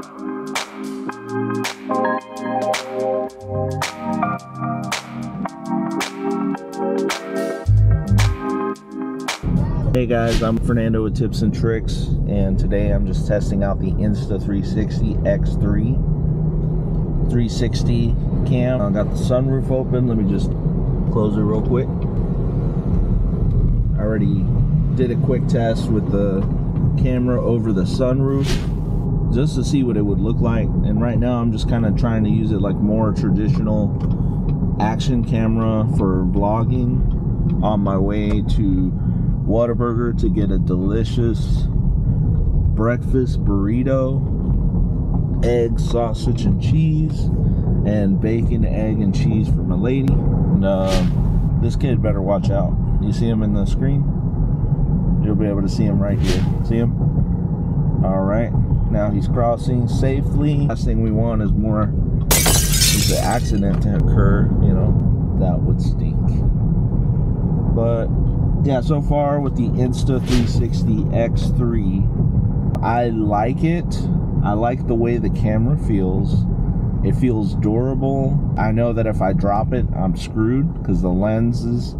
Hey guys, I'm Fernando with Tips and Tricks, and today I'm just testing out the Insta360 X3 360 cam. I got the sunroof open. Let me just close it real quick. I already did a quick test with the camera over the sunroof just to see what it would look like, and right now I'm just kind of trying to use it like more traditional action camera for vlogging on my way to Whataburger to get a delicious breakfast burrito, egg, sausage, and cheese, and bacon, egg, and cheese for my lady. And this kid better watch out. You see him in the screen? You'll be able to see him right here. See him? Alright, now he's crossing safely. Last thing we want is the accident to occur, you know. That would stink. But yeah, so far with the Insta360 X3, I like it. I like the way the camera feels. It feels durable. I know that if I drop it, I'm screwed because the lenses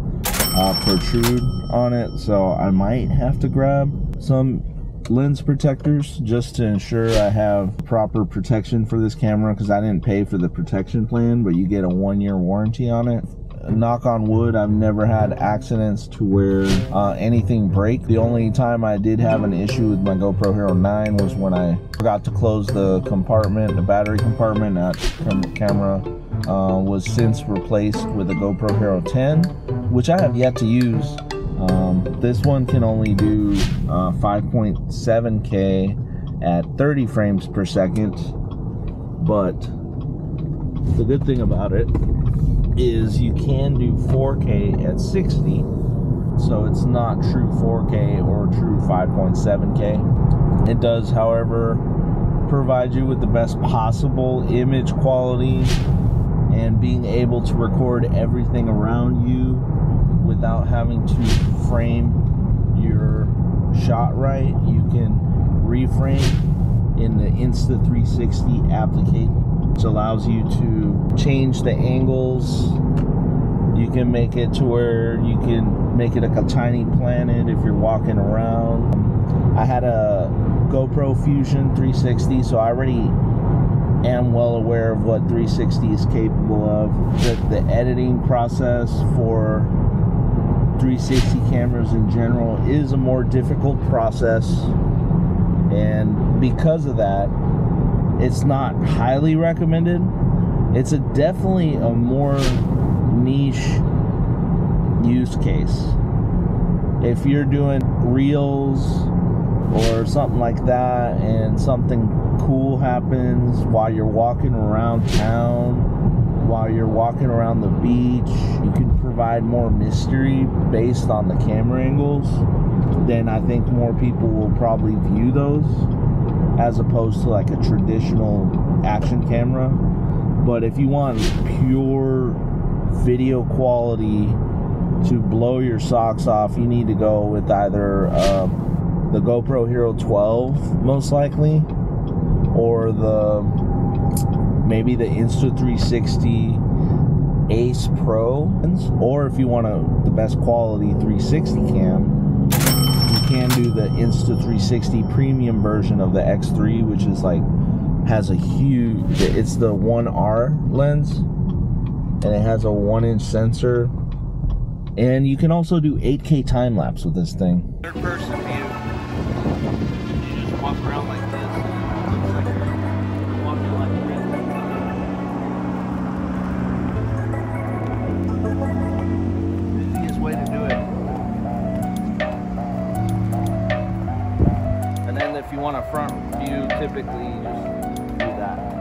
protrude on it. So I might have to grab some lens protectors just to ensure I have proper protection for this camera, because I didn't pay for the protection plan, but you get a 1-year warranty on it. Knock on wood, I've never had accidents to where anything break. The only time I did have an issue with my GoPro Hero 9 was when I forgot to close the compartment, the battery compartment. That camera was since replaced with a GoPro Hero 10, which I have yet to use. This one can only do 5.7K at 30 frames per second, but the good thing about it is you can do 4K at 60, so it's not true 4K or true 5.7K. It does, however, provide you with the best possible image quality and being able to record everything around you without having to frame your shot right. You can reframe in the Insta360 application, which allows you to change the angles. You can make it to where you can make it like a tiny planet if you're walking around. I had a GoPro Fusion 360, so I already am well aware of what 360 is capable of. The editing process for 360 cameras in general is a more difficult process, and because of that, it's not highly recommended. It's definitely a more niche use case. If you're doing reels or something like that and something cool happens while you're walking around town, while you're walking around the beach, you can provide more mystery based on the camera angles, then I think more people will probably view those as opposed to like a traditional action camera. But if you want pure video quality to blow your socks off, you need to go with either the GoPro Hero 12 most likely, or maybe the Insta360 Ace Pro, or if you want the best quality 360 cam, you can do the Insta360 premium version of the X3, which is like, has a huge, it's the 1R lens, and it has a 1-inch sensor, and you can also do 8K time lapse with this thing. Third person view, you just walk around like this, and it looks like you're walking like this. Easiest way to do it. And then if you want a front view, typically you just do that.